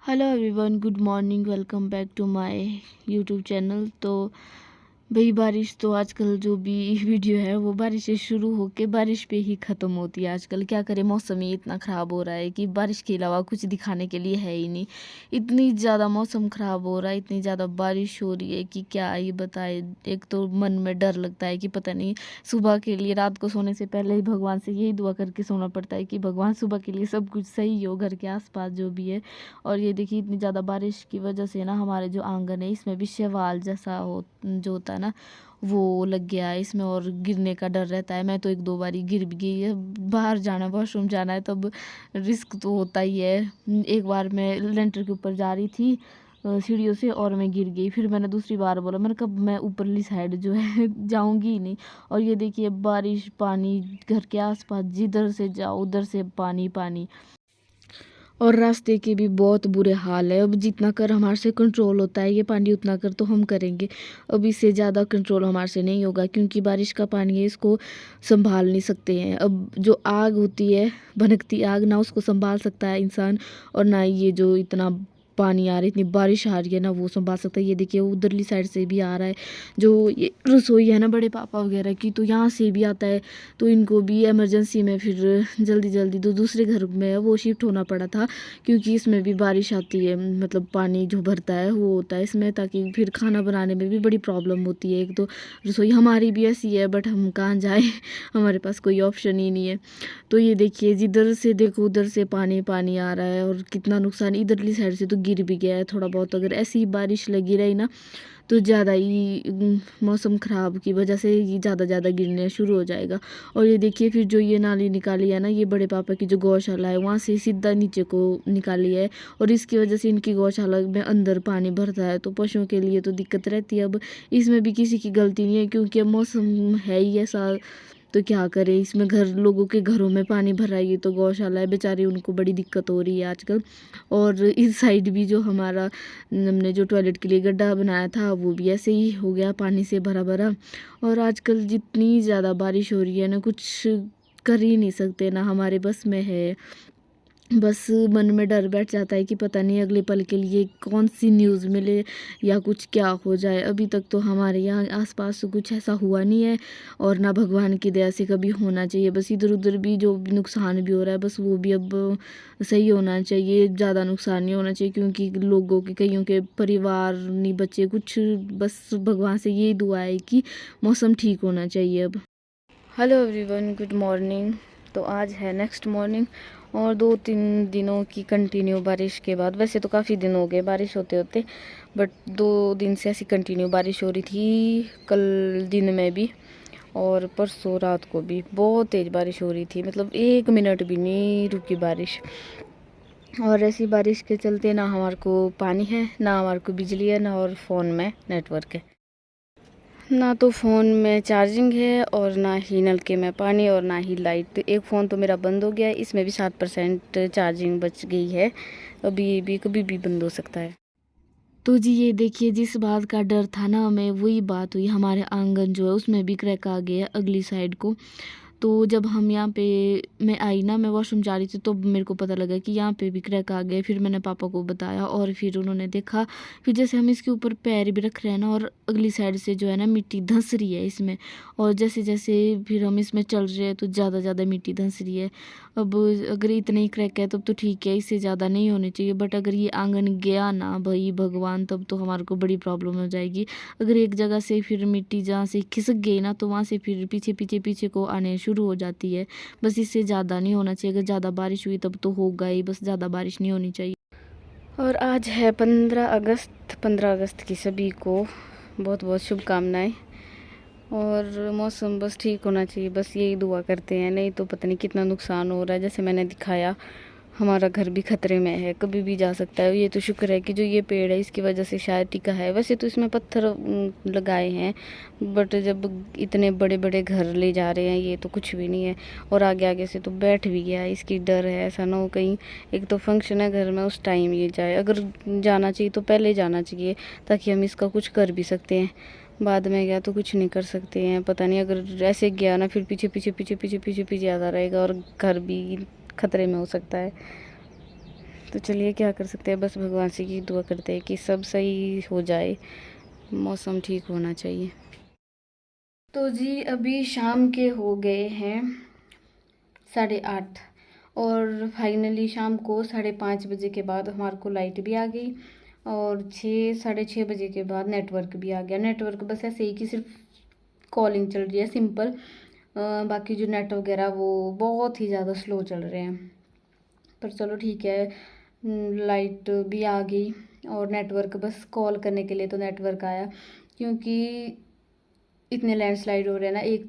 Hello everyone, good morning. Welcome back to my YouTube channel. तो भाई, बारिश तो आजकल जो भी वीडियो है वो बारिश से शुरू होके बारिश पे ही ख़त्म होती है। आजकल क्या करें, मौसम ही इतना ख़राब हो रहा है कि बारिश के अलावा कुछ दिखाने के लिए है ही नहीं। इतनी ज़्यादा मौसम ख़राब हो रहा है, इतनी ज़्यादा बारिश हो रही है कि क्या ये बताए। एक तो मन में डर लगता है कि पता नहीं, सुबह के लिए रात को सोने से पहले ही भगवान से यही दुआ करके सोना पड़ता है कि भगवान सुबह के लिए सब कुछ सही हो, घर के आसपास जो भी है। और ये देखिए, इतनी ज़्यादा बारिश की वजह से ना हमारे जो आंगन है इसमें भी शैवाल जैसा हो जो होता है ना, वो लग गया है इसमें और गिरने का डर रहता है। मैं तो एक दो बारी गिर भी गई है। बाहर जाना, वॉशरूम जाना है तब रिस्क तो होता ही है। एक बार मैं लेंटर के ऊपर जा रही थी सीढ़ियों से और मैं गिर गई। फिर मैंने दूसरी बार बोला, मैंने कब मैं ऊपरली साइड जो है जाऊंगी ही नहीं। और ये देखिए, बारिश पानी घर के आसपास जिधर से जाओ उधर से पानी पानी। और रास्ते के भी बहुत बुरे हाल है। अब जितना कर हमारे से कंट्रोल होता है ये पानी, उतना कर तो हम करेंगे। अब इससे ज़्यादा कंट्रोल हमारे से नहीं होगा क्योंकि बारिश का पानी है, इसको संभाल नहीं सकते हैं। अब जो आग होती है, भनकती आग, ना उसको संभाल सकता है इंसान और ना ये जो इतना पानी आ रहा है, इतनी बारिश आ रही है ना, वो संभाल सकता है। ये देखिए, उधरली साइड से भी आ रहा है। जो ये रसोई है ना बड़े पापा वगैरह की, तो यहाँ से भी आता है। तो इनको भी इमरजेंसी में फिर जल्दी जल्दी जो दूसरे घर में है वो शिफ्ट होना पड़ा था क्योंकि इसमें भी बारिश आती है। मतलब पानी जो भरता है वो होता है इसमें, ताकि फिर खाना बनाने में भी बड़ी प्रॉब्लम होती है। एक तो रसोई हमारी भी ऐसी है, बट हम कहाँ जाए हमारे पास कोई ऑप्शन ही नहीं है। तो ये देखिए, जिधर से देखो उधर से पानी पानी आ रहा है और कितना नुकसान। इधरली साइड से तो गिर भी गया है थोड़ा बहुत। अगर ऐसी ही बारिश लगी रही ना तो ज़्यादा ही मौसम ख़राब की वजह से ये ज़्यादा गिरने शुरू हो जाएगा। और ये देखिए, फिर जो ये नाली निकाली है ना, ये बड़े पापा की जो गौशाला है वहाँ से सीधा नीचे को निकाली है। और इसकी वजह से इनकी गौशाला में अंदर पानी भरता है, तो पशुओं के लिए तो दिक्कत रहती है। अब इसमें भी किसी की गलती नहीं है क्योंकि अब मौसम है ही ऐसा। तो क्या करें, इसमें घर लोगों के घरों में पानी भर रहा है। ये तो गौशाला है, बेचारी उनको बड़ी दिक्कत हो रही है आजकल। और इस साइड भी जो हमारा हमने जो टॉयलेट के लिए गड्ढा बनाया था वो भी ऐसे ही हो गया, पानी से भरा भरा। और आजकल जितनी ज़्यादा बारिश हो रही है ना, कुछ कर ही नहीं सकते, ना हमारे बस में है। बस मन में डर बैठ जाता है कि पता नहीं अगले पल के लिए कौन सी न्यूज़ मिले या कुछ क्या हो जाए। अभी तक तो हमारे यहाँ आसपास कुछ ऐसा हुआ नहीं है और ना भगवान की दया से कभी होना चाहिए। बस इधर उधर भी जो नुकसान भी हो रहा है, बस वो भी अब सही होना चाहिए। ज़्यादा नुकसान नहीं होना चाहिए क्योंकि लोगों के, कईयों के परिवार नहीं बचे कुछ। बस भगवान से यही दुआ है कि मौसम ठीक होना चाहिए अब। Hello everyone, good morning. तो आज है नेक्स्ट मॉर्निंग और 2-3 दिनों की कंटिन्यू बारिश के बाद, वैसे तो काफ़ी दिन हो गए बारिश होते होते, बट 2 दिन से ऐसी कंटिन्यू बारिश हो रही थी। कल दिन में भी और परसों रात को भी बहुत तेज़ बारिश हो रही थी, मतलब 1 मिनट भी नहीं रुकी बारिश। और ऐसी बारिश के चलते ना हमारे को पानी है, ना हमारे को बिजली है, ना और फ़ोन में नेटवर्क है। ना तो फ़ोन में चार्जिंग है और ना ही नलके में पानी और ना ही लाइट। तो एक फ़ोन तो मेरा बंद हो गया है, इसमें भी 7% चार्जिंग बच गई है। अभी ये भी कभी भी बंद हो सकता है। तो जी, ये देखिए, जिस बात का डर था ना हमें, वही बात हुई। हमारे आंगन जो है उसमें भी क्रैक आ गया अगली साइड को। तो जब हम यहाँ पे, मैं आई ना, मैं वॉशरूम जा रही थी तो मेरे को पता लगा कि यहाँ पे भी क्रैक आ गए। फिर मैंने पापा को बताया और फिर उन्होंने देखा। फिर जैसे हम इसके ऊपर पैर भी रख रहे हैं ना, और अगली साइड से जो है ना मिट्टी धंस रही है इसमें। और जैसे जैसे फिर हम इसमें चल रहे हैं तो ज़्यादा मिट्टी धंस रही है। अब अगर इतना ही क्रैक है तब तो ठीक है, इससे ज़्यादा नहीं होने चाहिए। बट अगर ये आंगन गया ना भाई भगवान, तब तो हमारे को बड़ी प्रॉब्लम हो जाएगी। अगर एक जगह से फिर मिट्टी जहाँ से खिसक गई ना, तो वहाँ से फिर पीछे को आने शुरू हो जाती है। बस इससे ज़्यादा नहीं होना चाहिए। अगर ज़्यादा बारिश हुई तब तो होगा ही, बस ज़्यादा बारिश नहीं होनी चाहिए। और आज है 15 अगस्त। 15 अगस्त की सभी को बहुत बहुत शुभकामनाएं। और मौसम बस ठीक होना चाहिए, बस यही दुआ करते हैं। नहीं तो पता नहीं कितना नुकसान हो रहा है। जैसे मैंने दिखाया, हमारा घर भी खतरे में है, कभी भी जा सकता है। ये तो शुक्र है कि जो ये पेड़ है इसकी वजह से शायद टिका है। वैसे तो इसमें पत्थर लगाए हैं, बट जब इतने बड़े बड़े घर ले जा रहे हैं ये तो कुछ भी नहीं है। और आगे आगे से तो बैठ भी गया है, इसकी डर है ऐसा ना हो कहीं एक तो फंक्शन है घर में उस टाइम ये जाए। अगर जाना चाहिए तो पहले जाना चाहिए ताकि हम इसका कुछ कर भी सकते हैं। बाद में गया तो कुछ नहीं कर सकते हैं। पता नहीं, अगर ऐसे गया ना फिर पीछे आता रहेगा और घर भी खतरे में हो सकता है। तो चलिए क्या कर सकते हैं, बस भगवान से ये दुआ करते हैं कि सब सही हो जाए, मौसम ठीक होना चाहिए। तो जी अभी शाम के हो गए हैं 8:30 और फाइनली शाम को 5:30 बजे के बाद हमारे को लाइट भी आ गई और 6 साढ़े 6 बजे के बाद नेटवर्क भी आ गया। नेटवर्क बस ऐसे ही कि सिर्फ कॉलिंग चल रही है सिंपल, बाकी जो नेट वगैरह वो बहुत ही ज़्यादा स्लो चल रहे हैं। पर चलो ठीक है, लाइट भी आ गई और नेटवर्क बस कॉल करने के लिए तो नेटवर्क आया, क्योंकि इतने लैंडस्लाइड हो रहे हैं ना, एक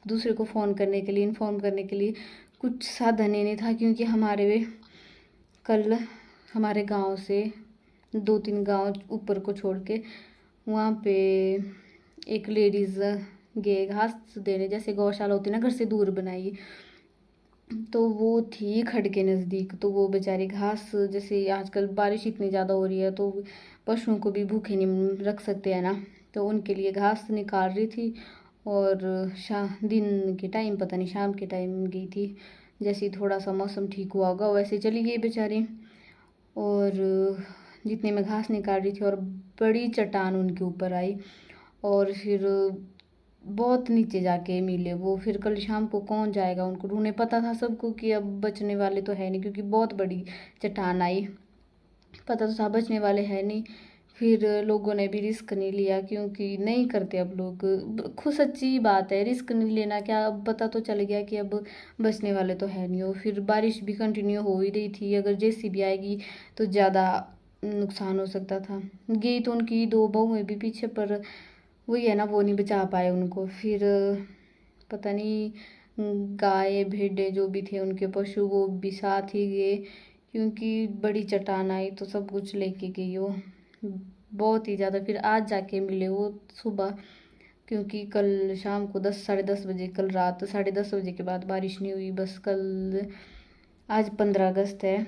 दूसरे को फ़ोन करने के लिए, इन्फॉर्म करने के लिए कुछ साधन ही नहीं था। क्योंकि कल हमारे गांव से 2-3 गांव ऊपर को छोड़ के वहाँ पे एक लेडीज़ गए घास देने, जैसे गौशाला होती है ना घर से दूर बनाई, तो वो थी खड के नज़दीक। तो वो बेचारी घास, जैसे आजकल बारिश इतनी ज़्यादा हो रही है तो पशुओं को भी भूखे नहीं रख सकते हैं ना, तो उनके लिए घास निकाल रही थी। और दिन के टाइम, पता नहीं शाम के टाइम गई थी, जैसे ही थोड़ा सा मौसम ठीक हुआ होगा वैसे चली गई बेचारी। और जितने में घास निकाल रही थी और बड़ी चट्टान उनके ऊपर आई और फिर बहुत नीचे जाके मिले वो। फिर कल शाम को कौन जाएगा उनको ढूंढने, पता था सबको कि अब बचने वाले तो है नहीं, क्योंकि बहुत बड़ी चट्टान आई, पता तो था बचने वाले है नहीं। फिर लोगों ने भी रिस्क नहीं लिया, क्योंकि नहीं करते अब लोग, खुद सच्ची बात है, रिस्क नहीं लेना क्या। अब पता तो चल गया कि अब बचने वाले तो है नहीं हो। फिर बारिश भी कंटिन्यू हो ही रही थी, अगर जेसीबी आएगी तो ज़्यादा नुकसान हो सकता था। गई तो उनकी 2 बहुएं भी पीछे, पर वही है ना, वो नहीं बचा पाए उनको। फिर पता नहीं गाय भेड़े जो भी थे उनके पशु वो भी साथ ही गए, क्योंकि बड़ी चट्टान आई तो सब कुछ लेके गई वो, बहुत ही ज़्यादा। फिर आज जाके मिले वो सुबह, क्योंकि कल शाम को 10 साढ़े 10 बजे, कल रात 10:30 बजे के बाद बारिश नहीं हुई। बस कल, आज 15 अगस्त है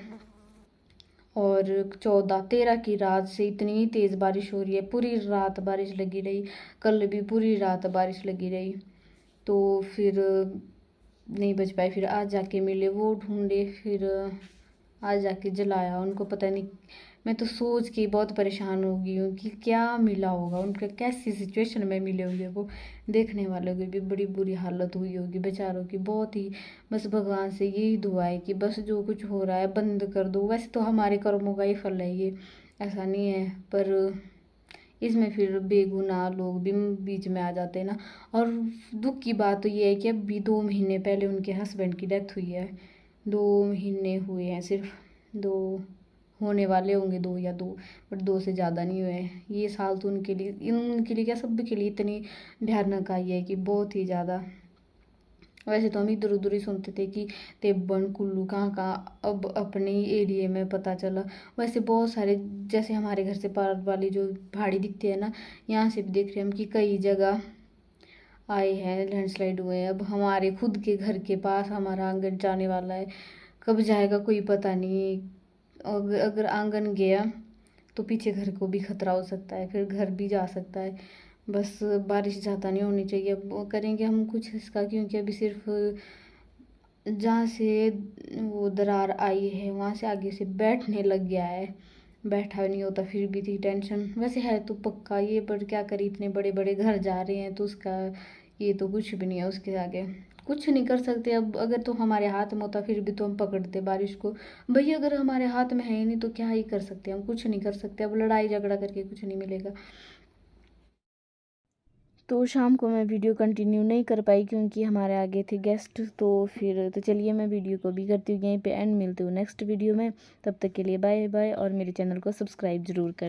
और 14-13 की रात से इतनी तेज़ बारिश हो रही है, पूरी रात बारिश लगी रही, कल भी पूरी रात बारिश लगी रही। तो फिर नहीं बच पाए, फिर आज जाके मिले वो, ढूंढे, फिर आज जाके जलाया उनको। पता नहीं, मैं तो सोच के बहुत परेशान हो गई हूँ कि क्या मिला होगा उनका, कैसी सिचुएशन में मिले होंगे वो। देखने वालों की भी बड़ी बुरी हालत हुई होगी बेचारों की, बहुत ही। बस भगवान से यही दुआ है कि बस जो कुछ हो रहा है बंद कर दो। वैसे तो हमारे कर्मों का ही फल है ये, ऐसा नहीं है, पर इसमें फिर बेगुनाह लोग भी बीच में आ जाते हैं ना। और दुख की बात तो ये है कि अभी 2 महीने पहले उनके हस्बैंड की डेथ हुई है। 2 महीने हुए हैं सिर्फ, 2 होने वाले होंगे, 2 या 2, बट 2 से ज़्यादा नहीं हुए हैं। ये साल तो उनके लिए क्या, सब के लिए इतनी भयानक आई है कि बहुत ही ज़्यादा। वैसे तो हम इधर उधर ही सुनते थे कि तेबन कुल्लू कहाँ कहाँ, अब अपने एरिया में पता चला। वैसे बहुत सारे, जैसे हमारे घर से पार वाली जो पहाड़ी दिखती है ना, यहाँ से भी देख रहे हैं हम कि कई जगह आए हैं, लैंडस्लाइड हुए हैं। अब हमारे खुद के घर के पास हमारा आंगन जाने वाला है, कब जाएगा कोई पता नहीं। अगर आंगन गया तो पीछे घर को भी खतरा हो सकता है, फिर घर भी जा सकता है। बस बारिश ज़्यादा नहीं होनी चाहिए। अब करेंगे हम कुछ इसका, क्योंकि अभी सिर्फ जहाँ से वो दरार आई है वहाँ से आगे से बैठने लग गया है, बैठा नहीं होता फिर भी थी टेंशन। वैसे है तो पक्का ये, पर क्या करें, इतने बड़े बड़े घर जा रहे हैं तो उसका ये तो कुछ भी नहीं है, उसके आगे कुछ नहीं कर सकते। अब अगर तो हमारे हाथ में होता फिर भी तो हम पकड़ते बारिश को। भैया अगर हमारे हाथ में है ही नहीं तो क्या ही कर सकते, हम कुछ नहीं कर सकते। अब लड़ाई झगड़ा करके कुछ नहीं मिलेगा। तो शाम को मैं वीडियो कंटिन्यू नहीं कर पाई, क्योंकि हमारे आगे थे गेस्ट। तो फिर तो चलिए मैं वीडियो को भी करती हूँ यहीं पे एंड, मिलती हूँ नेक्स्ट वीडियो में। तब तक के लिए बाय बाय, और मेरे चैनल को सब्सक्राइब ज़रूर करें।